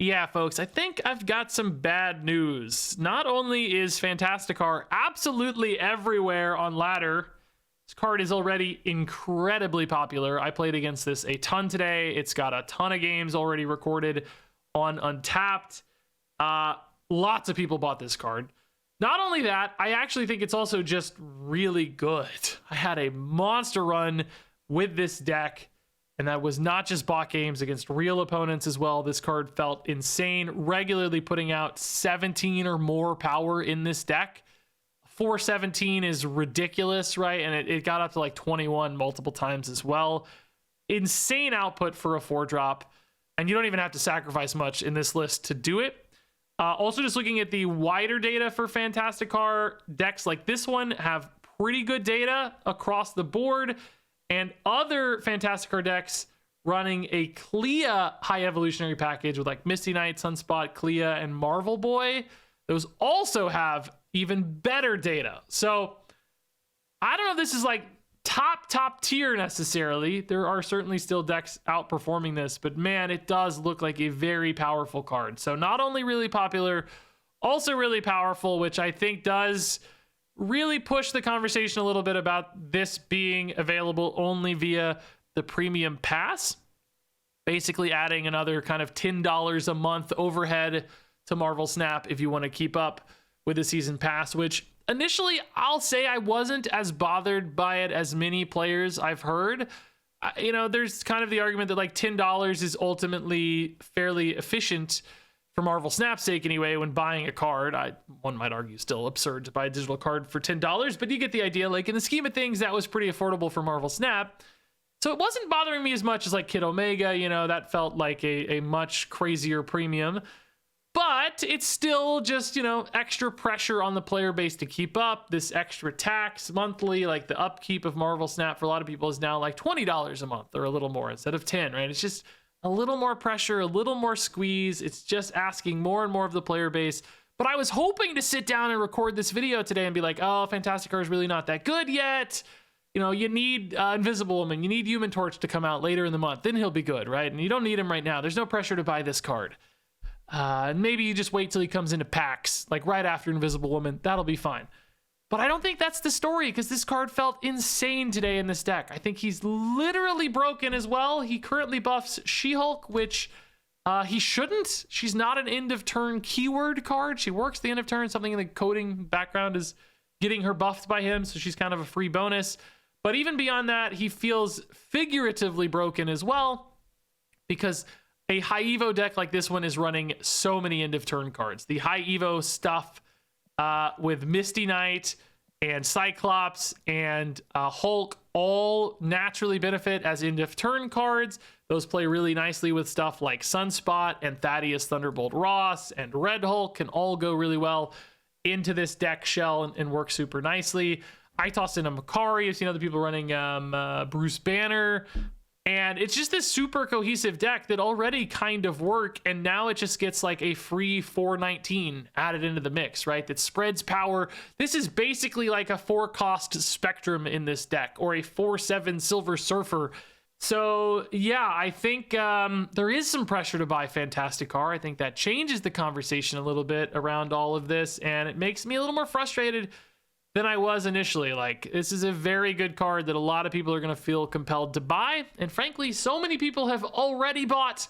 Yeah, folks, I think I've got some bad news. Not only is Fantasticar absolutely everywhere on ladder, this card is already incredibly popular. I played against this a ton today. It's got a ton of games already recorded on Untapped. Lots of people bought this card. Not only that, I actually think it's also just really good. I had a monster run with this deck, and that was not just bot games against real opponents as well. This card felt insane, regularly putting out 17 or more power in this deck. 417 is ridiculous, right? And it got up to like 21 multiple times as well. Insane output for a 4-drop, and you don't even have to sacrifice much in this list to do it. Also, just looking at the wider data for Fantasticar, decks like this one have pretty good data across the board, and other Fantasticar decks running a Clea high evolutionary package with like Misty Knight, Sunspot, Clea, and Marvel Boy, those also have even better data. So I don't know if this is like top tier necessarily. There are certainly still decks outperforming this, but man, it does look like a very powerful card. So not only really popular, also really powerful, which I think does really push the conversation a little bit about this being available only via the premium pass, basically adding another kind of $10 a month overhead to Marvel Snap if you want to keep up with the season pass, which initially, I'll say I wasn't as bothered by it as many players I've heard. There's kind of the argument that like $10 is ultimately fairly efficient for Marvel Snap's sake anyway when buying a card. One might argue still absurd to buy a digital card for $10, but you get the idea. Like in the scheme of things, that was pretty affordable for Marvel Snap. So it wasn't bothering me as much as like Kid Omega, that felt like a much crazier premium. But it's still just, extra pressure on the player base to keep up. This extra tax monthly, like the upkeep of Marvel Snap for a lot of people is now like $20 a month or a little more instead of 10, right? It's just a little more pressure, a little more squeeze. It's just asking more and more of the player base. But I was hoping to sit down and record this video today and be like, oh, Fantasticar is really not that good yet. You need Invisible Woman, you need Human Torch to come out later in the month. Then he'll be good, right? And you don't need him right now. There's no pressure to buy this card. And maybe you just wait till he comes into packs, like right after Invisible Woman. That'll be fine. But I don't think that's the story, because this card felt insane today in this deck. I think he's literally broken as well. He currently buffs She-Hulk, which he shouldn't. She's not an end-of-turn keyword card. She works the end of turn. Something in the coding background is getting her buffed by him, so she's kind of a free bonus. But even beyond that, he feels figuratively broken as well, because a high Evo deck like this one is running so many end of turn cards. The high Evo stuff with Misty Knight and Cyclops and Hulk all naturally benefit as end of turn cards. Those play really nicely with stuff like Sunspot and Thaddeus Thunderbolt Ross and Red Hulk can all go really well into this deck shell and work super nicely. I tossed in a Makari. I've seen other people running Bruce Banner. And it's just this super cohesive deck that already kind of work, and now it just gets like a free 419 added into the mix, right? That spreads power. This is basically like a 4-cost Spectrum in this deck, or a 4/7 Silver Surfer. So yeah, I think there is some pressure to buy Fantasticar. I think that changes the conversation a little bit around all of this, and it makes me a little more frustrated than I was initially. Like, this is a very good card that a lot of people are going to feel compelled to buy. And frankly, so many people have already bought.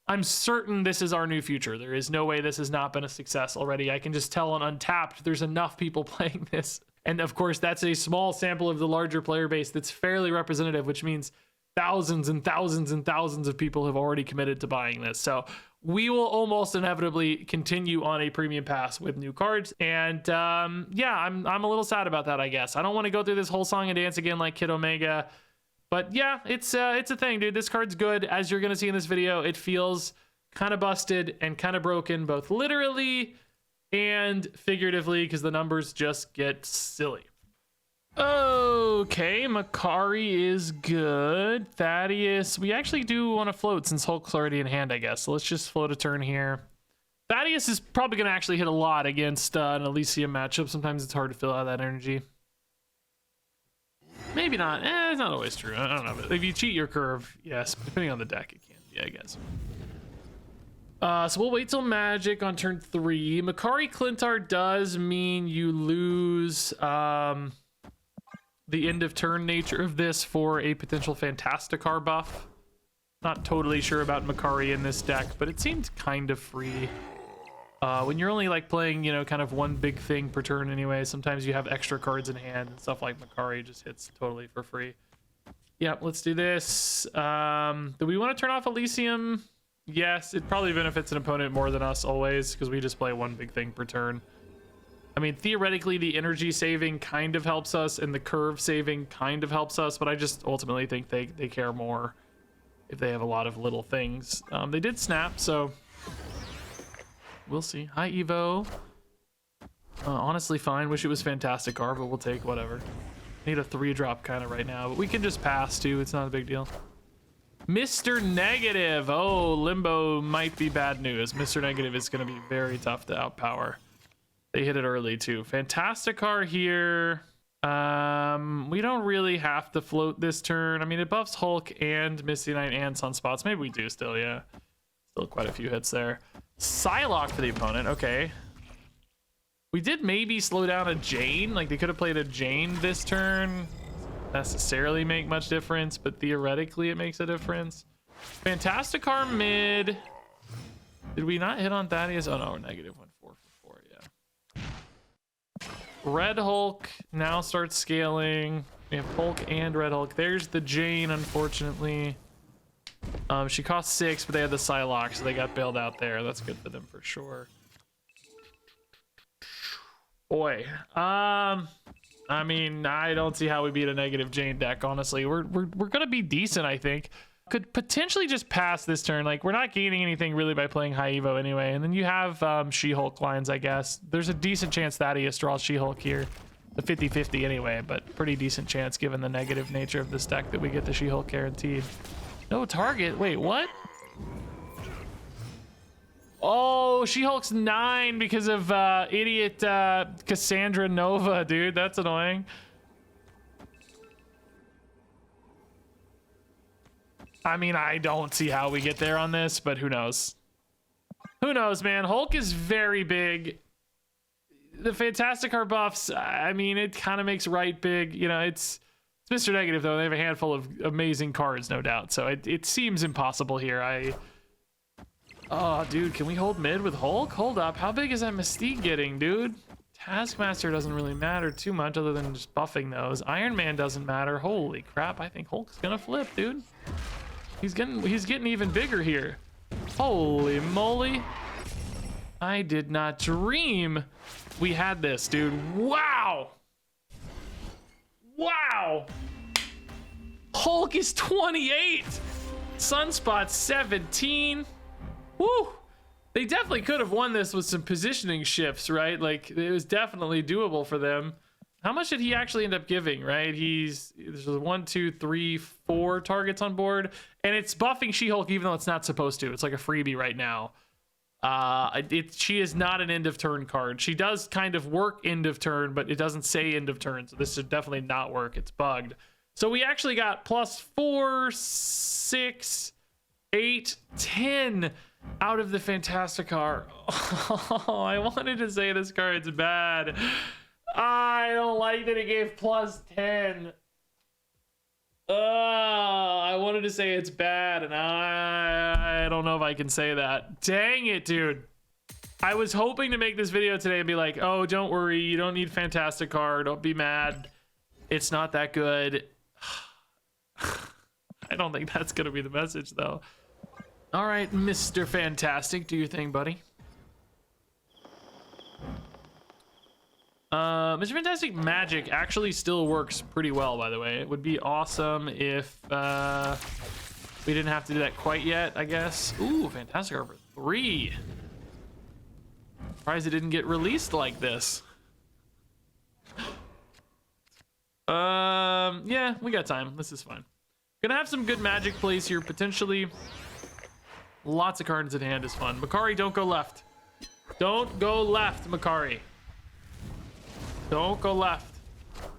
I'm certain this is our new future. There is no way this has not been a success already. I can just tell on Untapped, there's enough people playing this. And of course, that's a small sample of the larger player base that's fairly representative, which means thousands and thousands and thousands of people have already committed to buying this. So we will almost inevitably continue on a premium pass with new cards. And yeah, I'm a little sad about that, I guess. I don't want to go through this whole song and dance again like Kid Omega. But yeah, it's a thing, dude. This card's good. As you're going to see in this video, it feels kind of busted and kind of broken, both literally and figuratively, because the numbers just get silly. Okay, Makari is good. Thaddeus, we actually do want to float since Hulk's already in hand, I guess. So let's just float a turn here. Thaddeus is probably going to actually hit a lot against an Elysium matchup. Sometimes it's hard to fill out that energy. Maybe not. It's not always true. I don't know. But if you cheat your curve, yes. Depending on the deck, it can be, I guess. So we'll wait till magic on turn 3. Makari Clintar does mean you lose the end of turn nature of this for a potential Fantasticar buff. Not totally sure about Makari in this deck, but it seemed kind of free. When you're only like playing, you know, kind of one big thing per turn anyway, sometimes you have extra cards in hand and stuff like Makari just hits totally for free. Yeah, let's do this. Do we want to turn off Elysium? Yes, it probably benefits an opponent more than us always because we just play one big thing per turn. I mean, theoretically, the energy saving kind of helps us and the curve saving kind of helps us, but I just ultimately think they care more if they have a lot of little things. They did snap, so we'll see. Hi, Evo. Honestly, fine. Wish it was Fantasticar, but we'll take whatever. Need a 3-drop kind of right now, but we can just pass too. It's not a big deal. Mr. Negative. Oh, Limbo might be bad news. Mr. Negative is going to be very tough to outpower. They hit it early too. Fantasticar here. We don't really have to float this turn. I mean, it buffs Hulk and Misty Knight and Sunspots. Maybe we do still, yeah. Still quite a few hits there. Psylocke for the opponent. Okay. We did maybe slow down a Jane. Like, they could have played a Jane this turn. Necessarily make much difference, but theoretically it makes a difference. Fantasticar mid. Did we not hit on Thaddeus? Oh no, we're negative 1 4 for 4, yeah. Red Hulk now starts scaling. We have Hulk and Red Hulk. There's the Jane, unfortunately. She cost 6, but they had the Psylocke, so they got bailed out there. That's good for them for sure. Boy, I mean, I don't see how we beat a negative Jane deck, honestly. We're gonna be decent, I think. Could potentially just pass this turn. Like, we're not gaining anything really by playing High Evo anyway. And then you have She-Hulk lines, I guess. There's a decent chance Thaddeus draws She-Hulk here. The 50-50 anyway, but pretty decent chance given the negative nature of this deck that we get the She-Hulk guaranteed. No target. Wait, what? Oh, She-Hulk's 9 because of idiot Cassandra Nova, dude. That's annoying. I mean, I don't see how we get there on this, but who knows? Who knows, man? Hulk is very big. The Fantasticar buffs, I mean, it kind of makes right big. You know, it's Mr. Negative, though. They have a handful of amazing cards, no doubt. So it seems impossible here. Oh, dude, can we hold mid with Hulk? Hold up. How big is that Mystique getting, dude? Taskmaster doesn't really matter too much other than just buffing those. Iron Man doesn't matter. Holy crap. I think Hulk's gonna flip, dude. He's getting even bigger here. Holy moly. I did not dream we had this, dude. Wow. Wow. Hulk is 28. Sunspot 17. Woo! They definitely could have won this with some positioning shifts, right? Like, it was definitely doable for them. How much did he actually end up giving, right? There's 1, 2, 3, 4 targets on board, and it's buffing She-Hulk even though it's not supposed to. It's like a freebie right now. She is not an end of turn card. She does kind of work end of turn, but it doesn't say end of turn, so this should definitely not work. It's bugged. So we actually got +4, 6, 8, 10 out of the Fantasticar. Oh, I wanted to say this card's bad. I don't like that it gave +10. I wanted to say it's bad, and I don't know if I can say that. Dang it, dude. I was hoping to make this video today and be like, oh, don't worry, you don't need Fantasticar, don't be mad. It's not that good. I don't think that's gonna be the message, though. All right, Mr. Fantastic, do your thing, buddy. Mr. Fantastic Magic actually still works pretty well, by the way. It would be awesome if we didn't have to do that quite yet, I guess. Ooh, Fantastic for 3. Surprised it didn't get released like this. Yeah, we got time. This is fine. Gonna have some good magic plays here, potentially. Lots of cards in hand is fun. Makari, don't go left. Don't go left, Makari. Don't go left.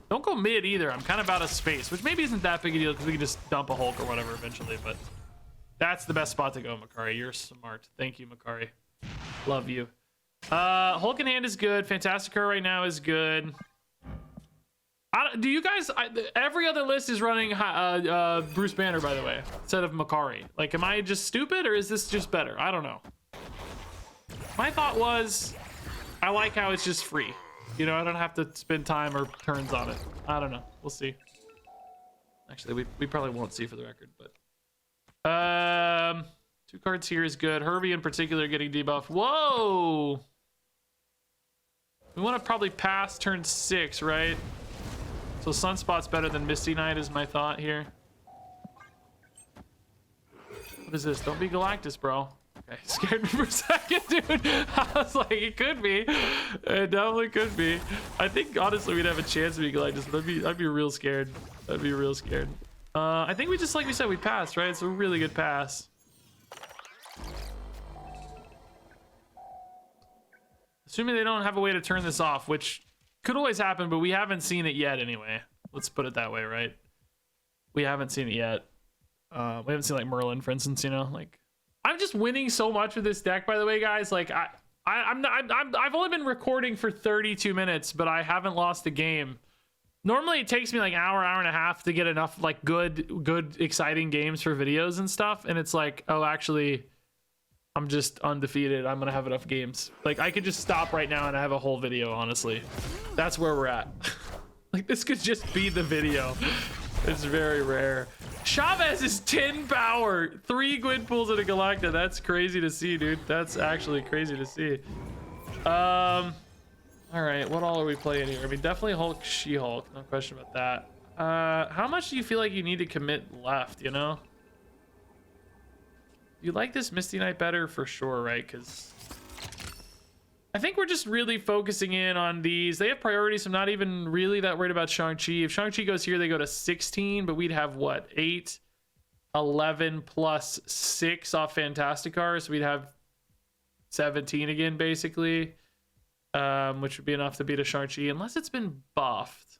Don't go mid either. I'm kind of out of space, which maybe isn't that big a deal because we can just dump a Hulk or whatever eventually, but That's the best spot to go, Makari. You're smart. Thank you, Makari. Love you. Hulk in hand is good. Fantasticar right now is good. Do you guys... every other list is running Bruce Banner, by the way, instead of Makari. Like, am I just stupid, or is this just better? I don't know. My thought was, I like how it's just free. You know, I don't have to spend time or turns on it. I don't know. We'll see. Actually, we probably won't see for the record, but... 2 cards here is good. Herbie in particular getting debuffed. Whoa! We want to probably pass turn 6, right? So Sunspot's better than Misty Knight is my thought here. What is this? Don't be Galactus, bro. Okay, scared me for a second, dude. I was like, it could be. It definitely could be. I think, honestly, we'd have a chance to be Galactus, but I'd be real scared. I'd be real scared. I think we just, like we said, we passed, right? It's a really good pass. Assuming they don't have a way to turn this off, which could always happen, but we haven't seen it yet anyway. Let's put it that way, right? We haven't seen it yet. We haven't seen like Merlin, for instance, you know, like I'm just winning so much with this deck, by the way, guys. Like I've only been recording for 32 minutes, but I haven't lost a game. Normally it takes me like an hour and a half to get enough like good, exciting games for videos and stuff. And it's like, oh, actually, I'm just undefeated. I'm gonna have enough games. Like I could just stop right now and I have a whole video, honestly. That's where we're at. Like this could just be the video. It's very rare. Chavez is 10 power, 3 Gwyn pulls and a Galacta. That's crazy to see, dude. That's actually crazy to see. All right, what all are we playing here? I mean, definitely Hulk, She-Hulk, no question about that. How much do you feel like you need to commit left, you know? You like this Misty Knight better for sure, right? Because I think we're just really focusing in on these. They have priorities, so I'm not even really that worried about Shang-Chi. If Shang-Chi goes here, they go to 16, but we'd have what? 8, 11 plus 6 off Fantasticar, so we'd have 17 again, basically. Which would be enough to beat a Shang-Chi, unless it's been buffed.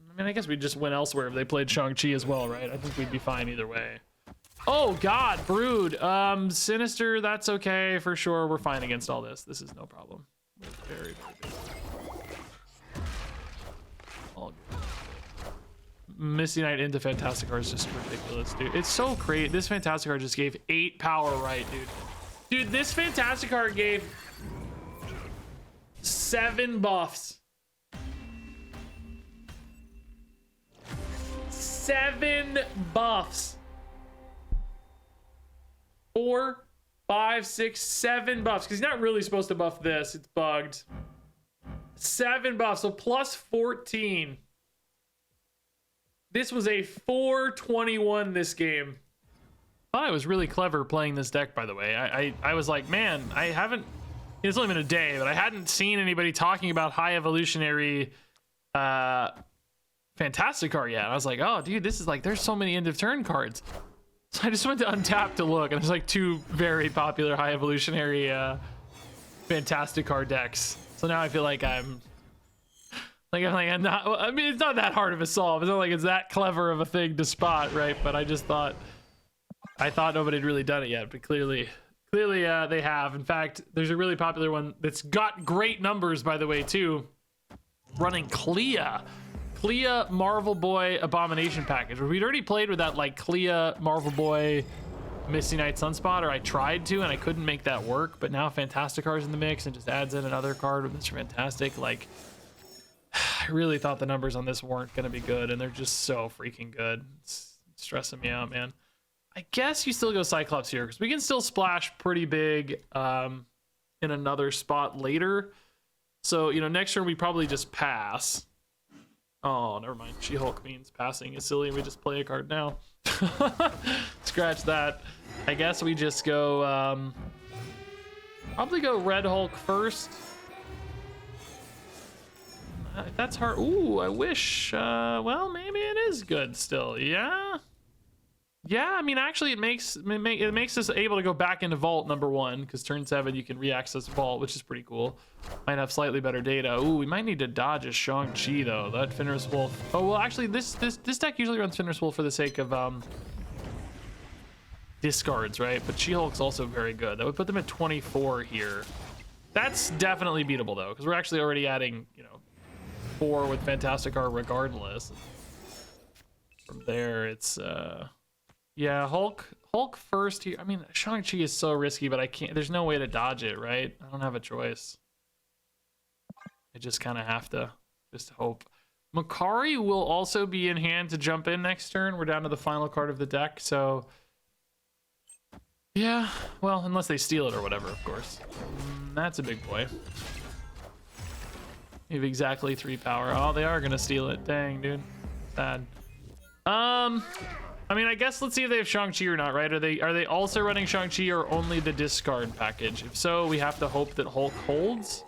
I mean, I guess we'd just win elsewhere if they played Shang-Chi as well, right? I think we'd be fine either way. Oh, God, Brood. Sinister, that's okay, for sure. We're fine against all this. This is no problem. We're very, very good. All good. Misty Knight into Fantasticar is just ridiculous, dude. It's so great. This Fantasticar just gave 8 power, right, dude? Dude, this Fantasticar gave 7 buffs. 7 buffs. 4, 5, 6, 7 buffs. Because he's not really supposed to buff this. It's bugged. 7 buffs. So plus 14. This was a 421 this game. I thought I was really clever playing this deck, by the way. I was like, man, I haven't... It's only been a day, but I hadn't seen anybody talking about high evolutionary Fantasticar yet. I was like, oh, dude, this is like, there's so many end of turn cards. So I just went to Untap to look, and there's like 2 very popular high evolutionary Fantasticar decks. So now I feel like I'm not, I mean, it's not that hard of a solve. It's not like it's that clever of a thing to spot, right? But I thought nobody had really done it yet, but clearly they have. In fact, there's a really popular one that's got great numbers, by the way, too. Running Clea Marvel Boy Abomination package, where we'd already played with that like Clea Marvel Boy Misty Knight Sunspot, or I tried to and I couldn't make that work, but now Fantasticar's in the mix and just adds in another card with Mr. Fantastic. Like, I really thought the numbers on this weren't going to be good, and they're just so freaking good. It's stressing me out, man. I guess you still go Cyclops here, because we can still splash pretty big in another spot later. So, you know, next turn we probably just pass. Oh, never mind. She-Hulk means passing is silly, and we just play a card now. Scratch that. I guess we just go... probably go Red Hulk first. That's hard. Ooh, I wish. Well, maybe it is good still. Yeah. Yeah, I mean, actually, it makes us able to go back into Vault number 1, because turn 7 you can re-access Vault, which is pretty cool. Might have slightly better data. Ooh, we might need to dodge a Shang-Chi though. That Fenris Wolf. Oh well, actually, this deck usually runs Fenris Wolf for the sake of discards, right? But She-Hulk's also very good. That would put them at 24 here. That's definitely beatable though, because we're actually already adding, you know, 4 with Fantasticar regardless. From there, it's yeah, Hulk first here. I mean, Shang-Chi is so risky, but I can't. There's no way to dodge it, right? I don't have a choice. I just kind of have to just hope. Makari will also be in hand to jump in next turn. We're down to the final card of the deck, so yeah. Well, unless they steal it or whatever, of course. That's a big boy. You have exactly 3 power. Oh, they are gonna steal it. Dang, dude. Sad. I mean, I guess let's see if they have Shang-Chi or not, right? Are they also running Shang-Chi or only the discard package? If so, we have to hope that Hulk holds.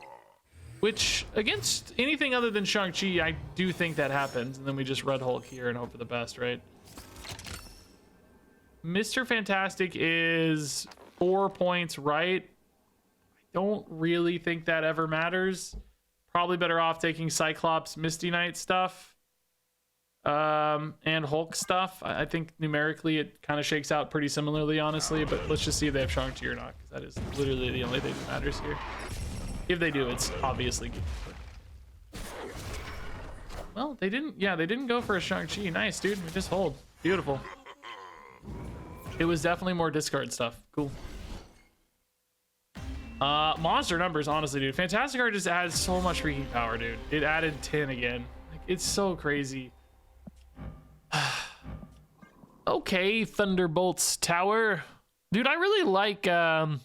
Which, against anything other than Shang-Chi, I do think that happens. And then we just Red Hulk here and hope for the best, right? Mr. Fantastic is 4 points, right? I don't really think that ever matters. Probably better off taking Cyclops, Misty Knight stuff. And Hulk stuff. I think numerically it kind of shakes out pretty similarly, honestly. But let's just see if they have Shang-Chi or not. Because that is literally the only thing that matters here. If they do, it's obviously good. Well, they didn't. Yeah, they didn't go for a Shang-Chi. Nice, dude. We just hold. Beautiful. It was definitely more discard stuff. Cool. Monster numbers, honestly, dude. Fantasticar just adds so much freaking power, dude. It added 10 again. Like, it's so crazy. Okay, Thunderbolts Tower. Dude, I really like Hulk.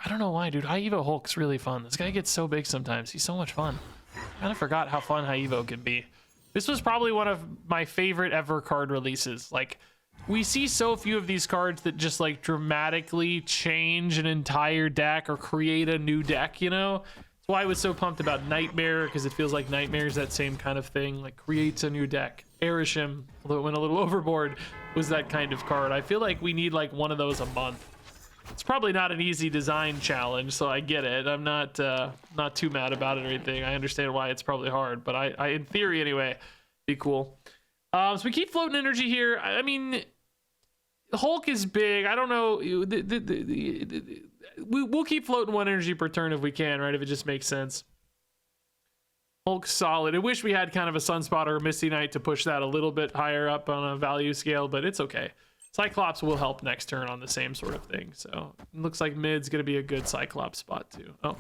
I don't know why, dude. High Evo Hulk's really fun. This guy gets so big sometimes. He's so much fun. I kind of forgot how fun High Evo can be. This was probably one of my favorite ever card releases. Like, we see so few of these cards that just like dramatically change an entire deck or create a new deck, you know? That's why I was so pumped about Nightmare, because it feels like Nightmare is that same kind of thing, like creates a new deck. Erisham, although it went a little overboard, was that kind of card. I feel like we need like one of those a month. It's probably not an easy design challenge, so I get it. I'm not too mad about it or anything. I understand why it's probably hard, but I in theory anyway, be cool. So we keep floating energy here. I mean, Hulk is big. I don't know. We'll keep floating 1 energy per turn if we can, right? If it just makes sense. Hulk's solid. I wish we had kind of a Sunspot or a Misty Knight to push that a little bit higher up on a value scale, but it's okay. Cyclops will help next turn on the same sort of thing. So it looks like mid's going to be a good Cyclops spot too. Oh,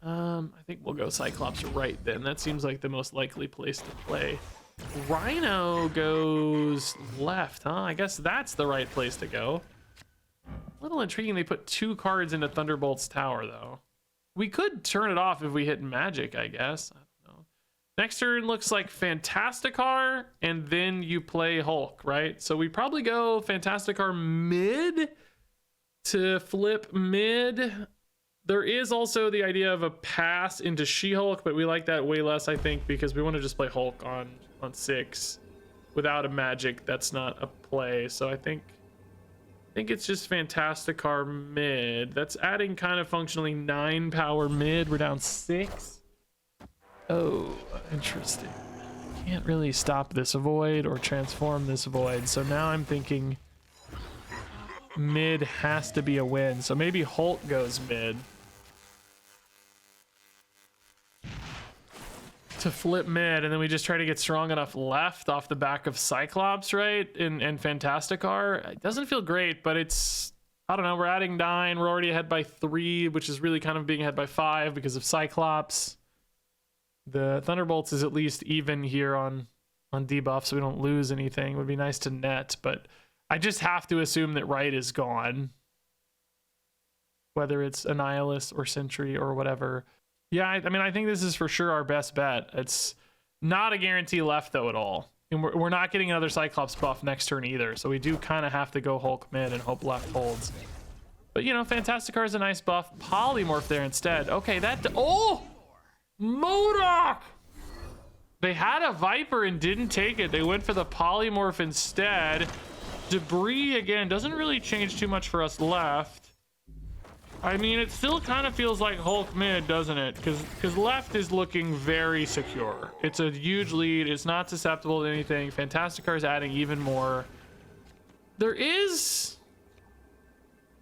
never mind. I think we'll go Cyclops right then. That seems like the most likely place to play. Rhino goes left, huh? I guess that's the right place to go. A little intriguing they put 2 cards into Thunderbolt's Tower, though. We could turn it off if we hit Magic, I guess. I don't know. Next turn looks like Fantasticar, and then you play Hulk, right? So we probably go Fantasticar mid to flip mid. There is also the idea of a pass into She-Hulk, but we like that way less, I think, because we want to just play Hulk on 6 without a Magic. That's not a play. So I think it's just Fantasticar mid. That's adding kind of functionally 9 power mid. We're down 6. Oh, interesting. Can't really stop this void or transform this void. So now I'm thinking mid has to be a win. So maybe Hulk goes mid to flip mid, and then we just try to get strong enough left off the back of Cyclops, right? And Fantasticar. It doesn't feel great, but it's, I don't know, we're adding 9. We're already ahead by 3, which is really kind of being ahead by 5 because of Cyclops. The Thunderbolts is at least even here on debuff, so we don't lose anything. It would be nice to net, but I just have to assume that right is gone. Whether it's Annihilus or Sentry or whatever. Yeah, I mean, I think this is for sure our best bet. It's not a guarantee left, though, at all. And we're not getting another Cyclops buff next turn either, so we do kind of have to go Hulk mid and hope left holds. But, you know, Fantasticar is a nice buff. Polymorph there instead. Okay, that... Oh! MODOK! They had a Viper and didn't take it. They went for the Polymorph instead. Debris, again, doesn't really change too much for us left. I mean, it still kind of feels like Hulk mid, doesn't it? Because left is looking very secure. It's a huge lead. It's not susceptible to anything. Fantasticar is adding even more. There is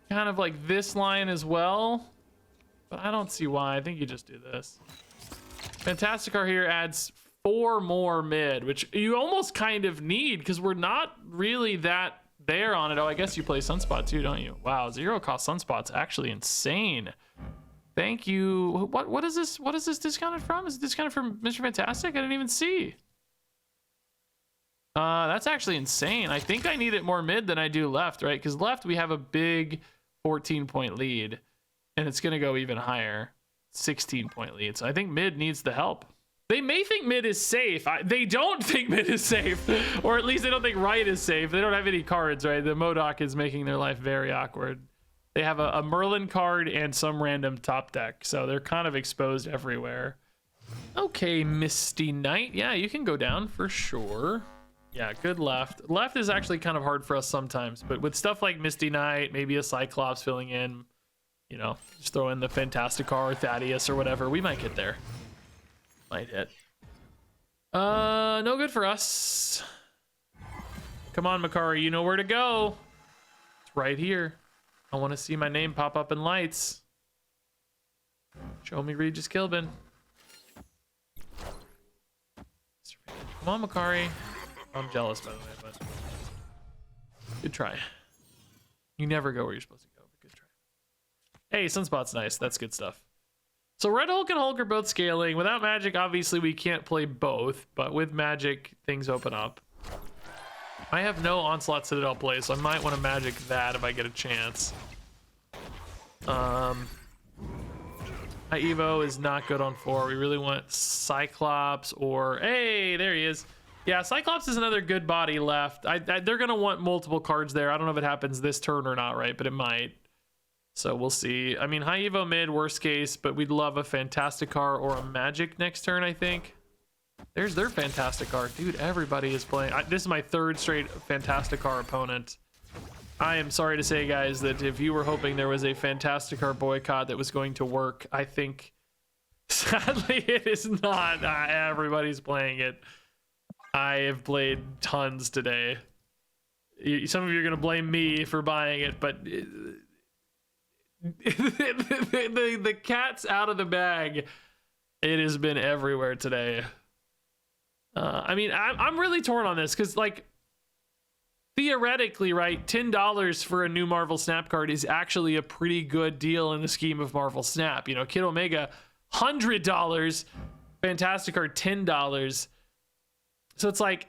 kind of like this line as well, but I don't see why. I think you just do this. Fantasticar here adds 4 more mid, which you almost kind of need because we're not really that there on it. Oh, I guess you play Sunspot too, don't you? Wow, 0 cost Sunspot's actually insane. Thank you. What is this? What is this discounted from? Is it discounted from Mr. Fantastic? I didn't even see. That's actually insane. I think I need it more mid than I do left, right? Because left we have a big 14-point lead, and it's gonna go even higher, 16-point lead. So I think mid needs the help. They may think mid is safe. They don't think mid is safe, or at least they don't think right is safe. They don't have any cards, right? The MODOK is making their life very awkward. They have a Merlin card and some random top deck, so they're kind of exposed everywhere. Okay, Misty Knight. Yeah, you can go down for sure. Yeah, good left. Left is actually kind of hard for us sometimes, but with stuff like Misty Knight, maybe a Cyclops filling in, you know, just throw in the Fantasticar or Thaddeus or whatever, we might get there. Might hit. No good for us. Come on, Makari, you know where to go. It's right here. I want to see my name pop up in lights. Show me Regis Kilbin. Come on, Makari. I'm jealous, by the way, but good try. You never go where you're supposed to go, but good try. Hey, Sunspot's nice. That's good stuff. So Red Hulk and Hulk are both scaling. Without Magic, obviously, we can't play both, but with Magic, things open up. I have no Onslaught Citadel play, so I might want to Magic that if I get a chance. High Evo is not good on 4. We really want Cyclops or... Hey, there he is. Yeah, Cyclops is another good body left. They're going to want multiple cards there. I don't know if it happens this turn or not, right? But it might. So we'll see. I mean, High Evo mid, worst case, but we'd love a Fantasticar or a Magic next turn, I think. There's their Fantasticar. Dude, everybody is playing. This is my 3rd straight Fantasticar opponent. I am sorry to say, guys, that if you were hoping there was a Fantasticar boycott that was going to work, I think, sadly, it is not. Everybody's playing it. I have played tons today. Some of you are going to blame me for buying it, but the cat's out of the bag. It has been everywhere today. I mean, I'm really torn on this because, like, theoretically, right, $10 for a new Marvel Snap card is actually a pretty good deal in the scheme of Marvel Snap. You know, Kid Omega, $100, Fantasticar, $10. So it's like,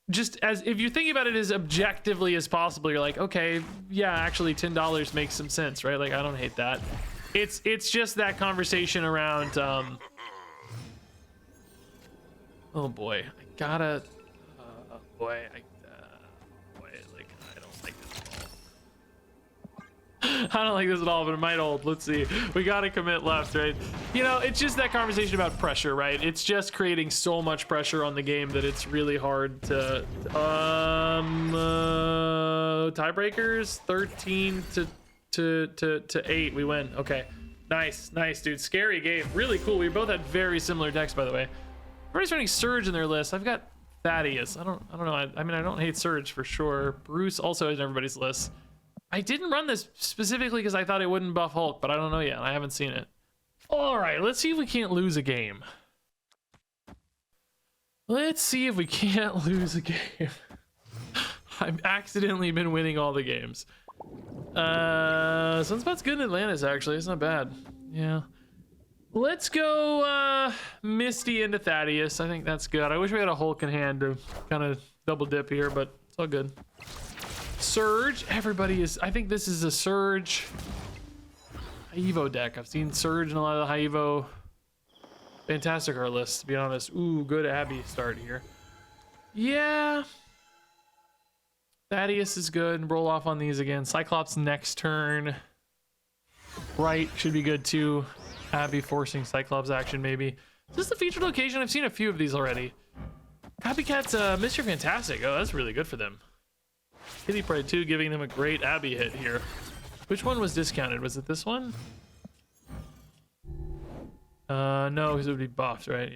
just as if you think about it as objectively as possible, you're like, okay, yeah, actually $10 makes some sense, right? Like, I don't hate that. It's just that conversation around, oh boy, I gotta, boy, like, I don't like this at all. I don't like this at all, but it might hold. Let's see. We gotta commit left, right? You know, it's just that conversation about pressure, right? It's just creating so much pressure on the game that it's really hard to, tiebreakers, 13 to 8, we win. Okay, nice, dude. Scary game, really cool. We both had very similar decks, by the way. Everybody's running Surge in their list. I've got Thaddeus. I don't know. I mean, I don't hate Surge for sure. Bruce also is in everybody's list. I didn't run this specifically because I thought it wouldn't buff Hulk, but I don't know yet. I haven't seen it. All right, let's see if we can't lose a game. Let's see if we can't lose a game. I've accidentally been winning all the games. Sunspot's good in Atlantis, actually. It's not bad. Yeah. Let's go Misty into Thaddeus. I think that's good. I wish we had a Hulk in hand to kind of double dip here, but it's all good. Surge. Everybody is... I think this is a Surge High Evo deck. I've seen Surge in a lot of the High Evo Fantasticar lists, to be honest. Ooh, good Abby start here. Yeah. Thaddeus is good. Roll off on these again. Cyclops next turn. Right should be good too. Abby forcing Cyclops action maybe. Is this the featured location? I've seen a few of these already. Copycat's Mr. Fantastic. Oh, that's really good for them. Kitty Pride 2 giving them a great Abby hit here. Which one was discounted? Was it this one? No, because it would be buffed, right?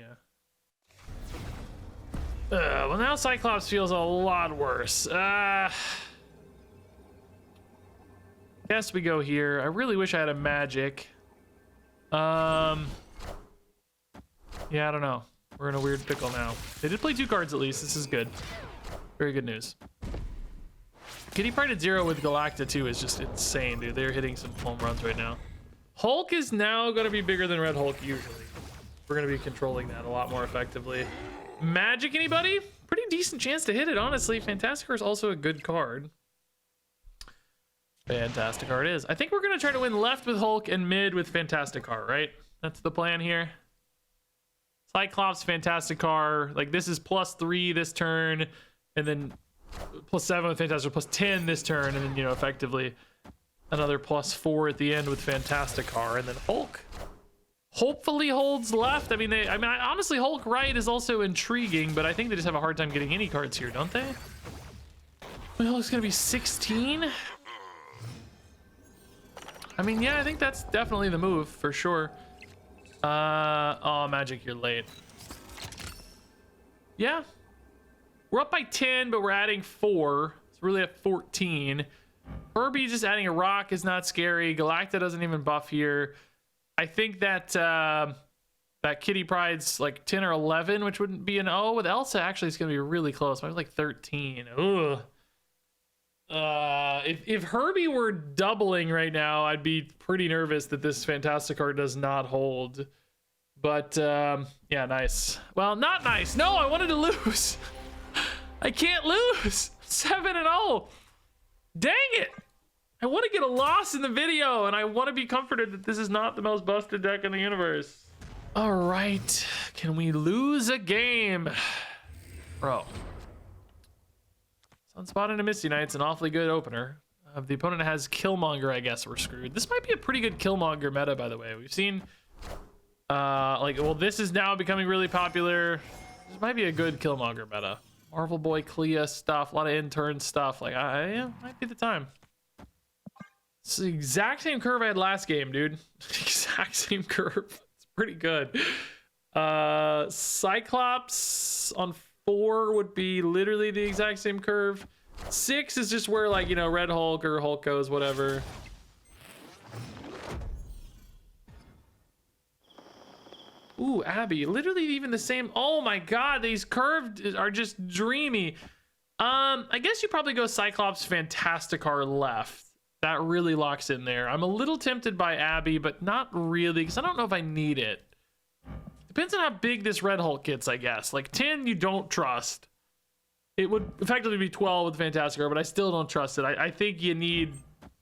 Yeah. Well, now Cyclops feels a lot worse. Guess we go here. I really wish I had a magic. Yeah, I don't know. We're in a weird pickle now. They did play 2 cards at least. This is good. Very good news. Kitty Pride at 0 with Galacta too is just insane, dude. They're hitting some home runs right now. Hulk is now going to be bigger than Red Hulk usually. We're going to be controlling that a lot more effectively. Magic, anybody? Pretty decent chance to hit it, honestly. Fantasticar is also a good card. Fantasticar it is. I think we're going to try to win left with Hulk and mid with Fantasticar, right? That's the plan here. Cyclops, Fantasticar. Like, this is +3 this turn, and then +7 with Fantasticar, +10 this turn, and then, you know, effectively another +4 at the end with Fantasticar, and then Hulk hopefully holds left. I mean, honestly, Hulk right is also intriguing, but I think they just have a hard time getting any cards here, don't they? Well, Hulk's gonna be 16. I mean, yeah, I think that's definitely the move for sure. Oh, Magic, you're late. Yeah, we're up by 10, but we're adding 4. It's really at 14. Herbie just adding a rock is not scary. Galacta doesn't even buff here. I think that that Kitty Pride's like 10 or 11, which wouldn't be an O. With Elsa, actually, it's gonna be really close. Maybe like 13. Ugh. If Herbie were doubling right now, I'd be pretty nervous that this Fantasticar does not hold. But yeah, nice. Well, not nice. No, I wanted to lose. I can't lose. 7-0. Dang it. I want to get a loss in the video, and I want to be comforted that this is not the most busted deck in the universe. All right. Can we lose a game? Bro. Sunspot and a Misty Knight's an awfully good opener. If the opponent has Killmonger, I guess we're screwed. This might be a pretty good Killmonger meta, by the way. We've seen, well, this is now becoming really popular. This might be a good Killmonger meta. Marvel Boy, Clea stuff, a lot of intern stuff. Like, yeah, might be the time. It's the exact same curve I had last game, dude. Exact same curve. It's pretty good. Cyclops on 4 would be literally the exact same curve. 6 is just where, like, you know, Red Hulk or Hulk goes, whatever. Ooh, Abby, literally even the same. Oh my god, these curved are just dreamy. I guess you probably go Cyclops, Fantasticar left. That really locks in there. I'm a little tempted by Abby, but not really, because I don't know if I need it. Depends on how big this Red Hulk gets, I guess. Like 10, you don't trust. It would effectively be 12 with Fantasticar, but I still don't trust it. I think you need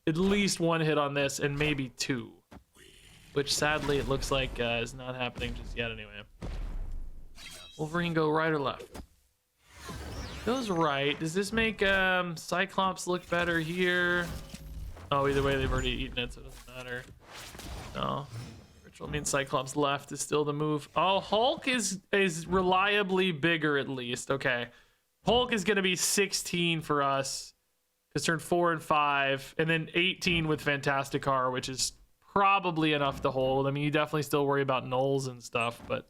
at least 1 hit on this and maybe 2. Which sadly it looks like is not happening just yet anyway. Wolverine go right or left? Goes right. Does this make Cyclops look better here? Oh, either way they've already eaten it, so it doesn't matter. No. Ritual means Cyclops left is still the move. Oh, Hulk is reliably bigger at least. Okay. Hulk is gonna be 16 for us. Because turn 4 and 5. And then 18 with Fantasticar, which is probably enough to hold. I mean, you definitely still worry about nulls and stuff, but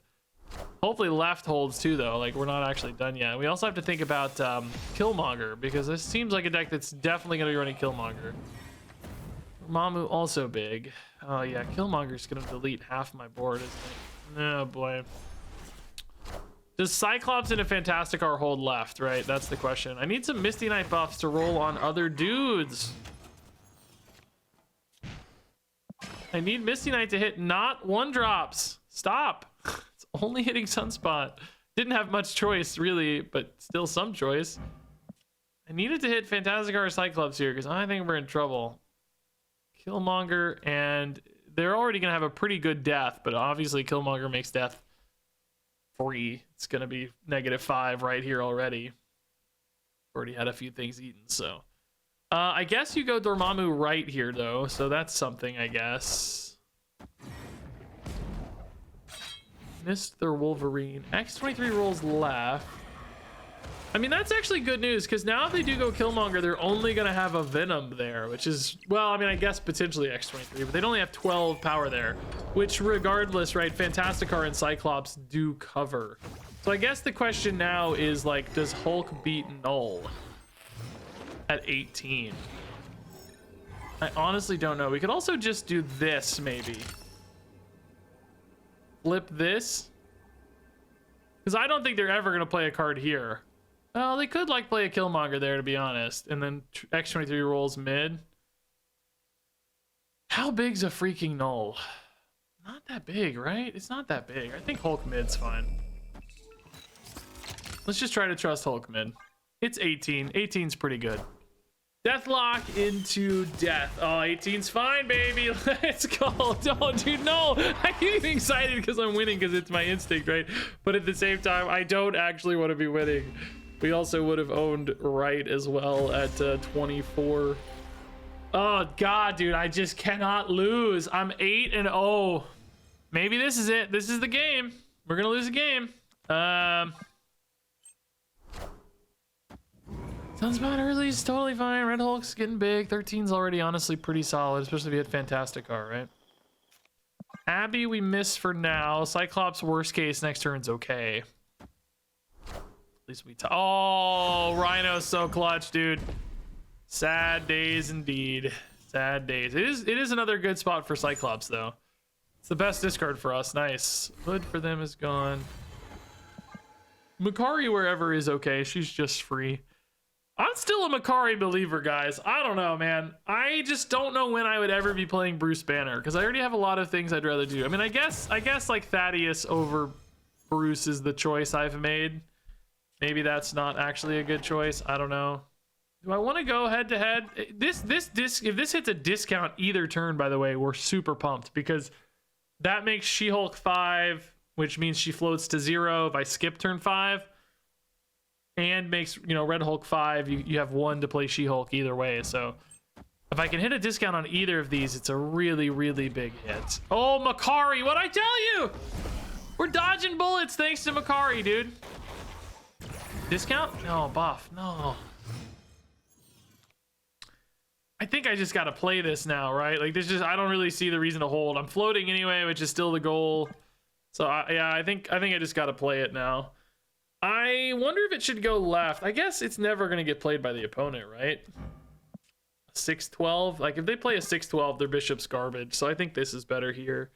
hopefully left holds too, though. Like, we're not actually done yet. We also have to think about Killmonger, because this seems like a deck that's definitely going to be running Killmonger. Mamu also big. Oh yeah, Killmonger's going to delete half my board, isn't it? Oh boy. Does Cyclops and a Fantasticar hold left, right? That's the question. I need some Misty Knight buffs to roll on other dudes. I need Misty Knight to hit not 1-drops. Stop. It's only hitting Sunspot. Didn't have much choice, really, but still some choice. I needed to hit Fantasticar or Cyclops here, because I think we're in trouble. Killmonger, and they're already going to have a pretty good death, but obviously Killmonger makes death free. It's going to be -5 right here already. Already had a few things eaten, so. I guess you go Dormammu right here, though, so that's something, I guess. Missed their Wolverine. X23 rolls left. I mean, that's actually good news, because now if they do go Killmonger, they're only going to have a Venom there, which is, well, I mean, I guess potentially X23, but they'd only have 12 power there, which regardless, right, Fantasticar and Cyclops do cover. So I guess the question now is, like, does Hulk beat Null at 18? I honestly don't know. We could also just do this, maybe. Flip this. Because I don't think they're ever going to play a card here. Well, they could, like, play a Killmonger there, to be honest. And then X-23 rolls mid. How big's a freaking null? Not that big, right? It's not that big. I think Hulk mid's fine. Let's just try to trust Hulk mid. It's 18. 18's pretty good. Deathlock into death. Oh, 18's fine, baby. Let's go. Oh, dude, no. I get even excited because I'm winning because it's my instinct, right? But at the same time, I don't actually want to be winning. We also would have owned right as well at 24. Oh, God, dude. I just cannot lose. I'm 8-0. Maybe this is it. This is the game. We're going to lose a game. Sunspot early is totally fine. Red Hulk's getting big. 13's already honestly pretty solid, especially if you hit Fantasticar, right? Abby we miss for now. Cyclops worst case next turn's okay. At least we oh, Rhino's so clutch, dude. Sad days indeed. Sad days. It is another good spot for Cyclops though. It's the best discard for us. Nice. Hood for them is gone. Makari wherever is okay. She's just free. I'm still a Makari believer, guys. I don't know, man. I just don't know when I would ever be playing Bruce Banner because I already have a lot of things I'd rather do. I mean, I guess like Thaddeus over Bruce is the choice I've made. Maybe that's not actually a good choice. I don't know. Do I want to go head to head? If this hits a discount either turn, by the way, we're super pumped because that makes She-Hulk 5, which means she floats to 0 if I skip turn 5. And makes, you know, Red Hulk 5, you have 1 to play She-Hulk either way. So if I can hit a discount on either of these, it's a really, really big hit. Oh, Makari, what'd I tell you? We're dodging bullets thanks to Makari, dude. Discount? No, buff. No. I think I just got to play this now, right? Like, I don't really see the reason to hold. I'm floating anyway, which is still the goal. So, yeah, I think I just got to play it now. I wonder if it should go left. I guess it's never going to get played by the opponent, right? 6-12. Like, if they play a 6-12, their bishop's garbage. So I think this is better here.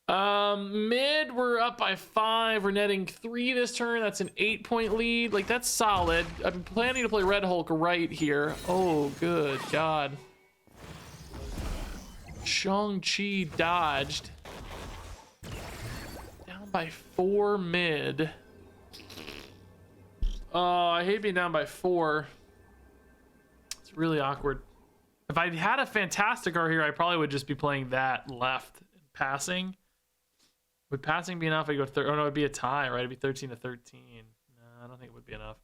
Mid, we're up by 5. We're netting 3 this turn. That's an 8-point lead. Like, that's solid. I'm planning to play Red Hulk right here. Oh, good God. Shang-Chi dodged. Down by 4 mid. Oh, I hate being down by 4. It's really awkward. If I had a Fantasticar here, I probably would just be playing that left and passing. Would passing be enough? I go oh no, it'd be a tie, right? It'd be 13-13. No, I don't think it would be enough.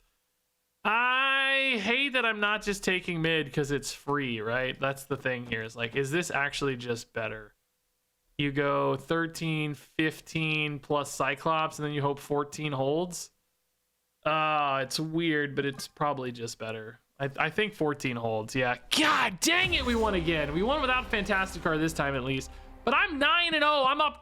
I hate that I'm not just taking mid because it's free, right? That's the thing here. Is like, is this actually just better? You go 13, 15 plus Cyclops, and then you hope 14 holds. It's weird, but it's probably just better. I think 14 holds, yeah. God dang it, we won again. We won without Fantasticar this time at least. But I'm 9-0. I'm up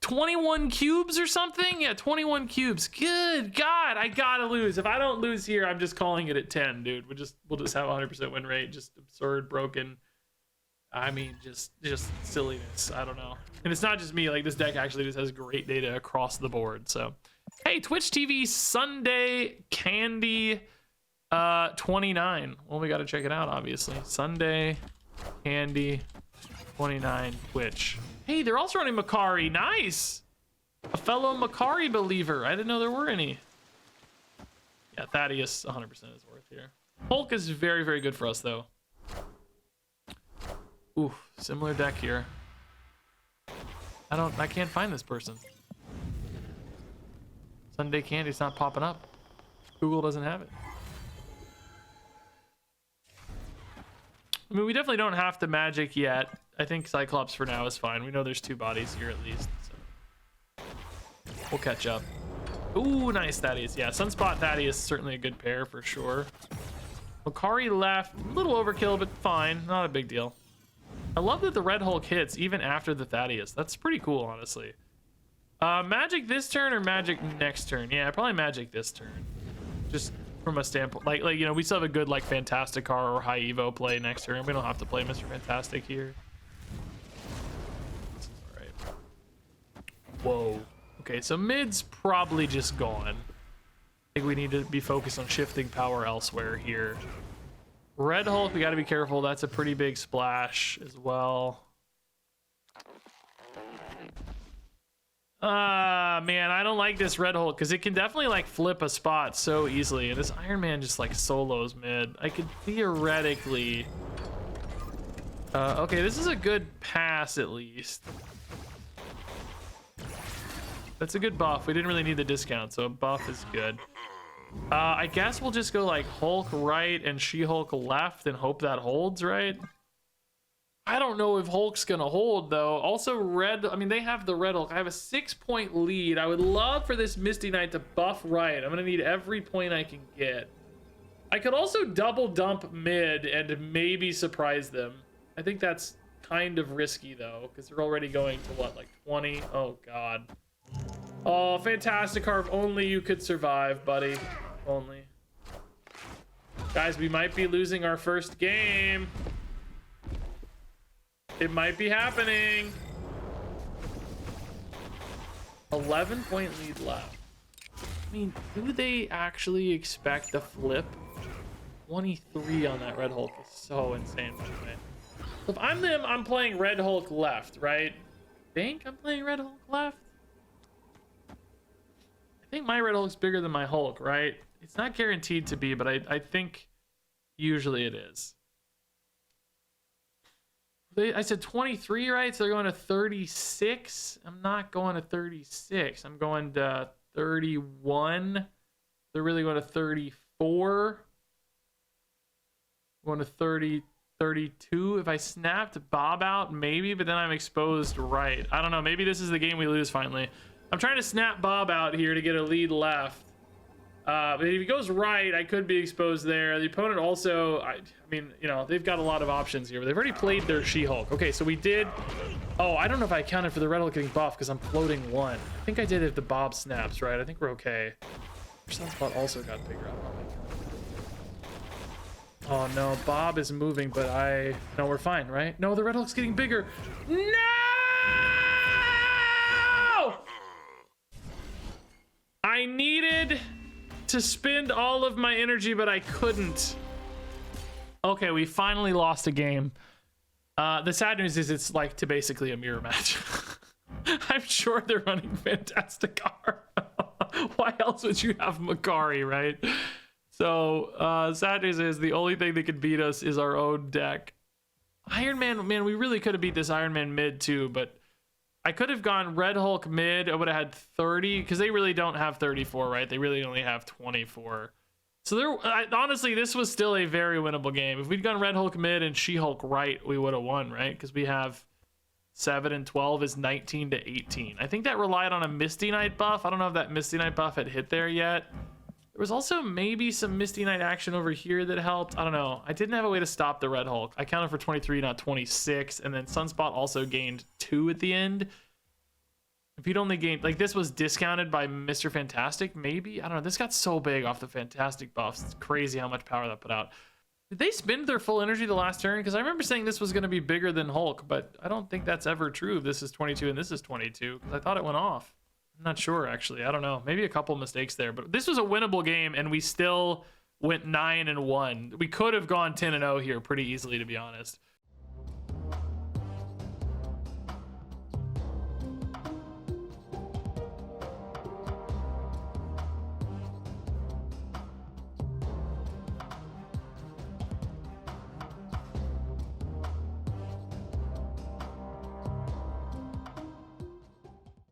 21 cubes or something? Yeah, 21 cubes. Good God, I gotta lose. If I don't lose here, I'm just calling it at 10, dude. We'll just have 100% win rate. Just absurd, broken. I mean, just silliness. I don't know. And it's not just me. Like, this deck actually just has great data across the board, so... Hey, Twitch TV Sunday Candy 29. Well, we got to check it out, obviously. Sunday Candy 29 Twitch. Hey, they're also running Makari. Nice. A fellow Makari believer. I didn't know there were any. Yeah, Thaddeus 100% is worth here. Hulk is very, very good for us, though. Ooh, similar deck here. I can't find this person. Sunday Candy's not popping up. Google doesn't have it. I mean, we definitely don't have to magic yet. I think Cyclops for now is fine. We know there's 2 bodies here at least. So. We'll catch up. Ooh, nice Thaddeus. Yeah, Sunspot Thaddeus is certainly a good pair for sure. Makari left. A little overkill, but fine. Not a big deal. I love that the Red Hulk hits even after the Thaddeus. That's pretty cool, honestly. Magic this turn or magic next turn? Yeah, probably magic this turn. Just from a standpoint. Like you know, we still have a good like Fantasticar or High Evo play next turn. We don't have to play Mr. Fantastic here. All right. Whoa. Okay, so mid's probably just gone. I think we need to be focused on shifting power elsewhere here. Red Hulk, we got to be careful. That's a pretty big splash as well. Man, I don't like this Red Hulk because it can definitely like flip a spot so easily. And this Iron Man just like solos mid. I could theoretically... okay, this is a good pass at least. That's a good buff. We didn't really need the discount, so a buff is good. I guess we'll just go like Hulk right and She-Hulk left and hope that holds, right? I don't know if Hulk's gonna hold though. Also red, I mean, they have the Red Hulk. I have a 6-point lead. I would love for this Misty Knight to buff right. I'm gonna need every point I can get. I could also double dump mid and maybe surprise them. I think that's kind of risky though, because they're already going to what, like 20? Oh God. Oh, Fantasticar, if only you could survive, buddy. Only. Guys, we might be losing our first game. It might be happening. 11-point lead left. I mean, do they actually expect a flip? 23 on that Red Hulk is so insane, by the way. If I'm them, I'm playing Red Hulk left, right? Think I'm playing Red Hulk left? I think my Red Hulk's bigger than my Hulk, right? It's not guaranteed to be, but I think usually it is. I said 23, right? So they're going to 36. I'm not going to 36. I'm going to 31. They're really going to 34. Going to 30, 32. If I snapped Bob out, maybe, but then I'm exposed right. I don't know. Maybe this is the game we lose finally. I'm trying to snap Bob out here to get a lead left. But if he goes right, I could be exposed there. The opponent also, I mean, you know, they've got a lot of options here, but they've already played their She-Hulk. Okay, so we did... Oh, I don't know if I accounted for the Red Hulk getting buffed because I'm floating 1. I think I did if the Bob snaps, right? I think we're okay. Sunspot also got bigger. Oh, no, Bob is moving, but No, we're fine, right? No, the Red Hulk's getting bigger. No! I needed to spend all of my energy, but I couldn't. Okay, we finally lost a game. The sad news is it's like to basically a mirror match. I'm sure they're running Fantasticar. Why else would you have Makari, right? So sad news is the only thing that could beat us is our own deck. Iron Man, man, we really could have beat this Iron Man mid too, but I could have gone Red Hulk mid. I would have had 30 because they really don't have 34, right? They really only have 24. So honestly, this was still a very winnable game. If we'd gone Red Hulk mid and She-Hulk right, we would have won, right? Because we have 7 and 12 is 19 to 18. I think that relied on a Misty Knight buff. I don't know if that Misty Knight buff had hit there yet. There was also maybe some Misty Knight action over here that helped. I don't know. I didn't have a way to stop the Red Hulk. I counted for 23, not 26. And then Sunspot also gained 2 at the end. If you'd only gained... Like, this was discounted by Mr. Fantastic, maybe? I don't know. This got so big off the Fantastic buffs. It's crazy how much power that put out. Did they spend their full energy the last turn? Because I remember saying this was going to be bigger than Hulk, but I don't think that's ever true. This is 22 and this is 22, because I thought it went off. I'm not sure, actually. I don't know. Maybe a couple mistakes there, but this was a winnable game, and we still went 9-1. We could have gone 10-0 here pretty easily, to be honest.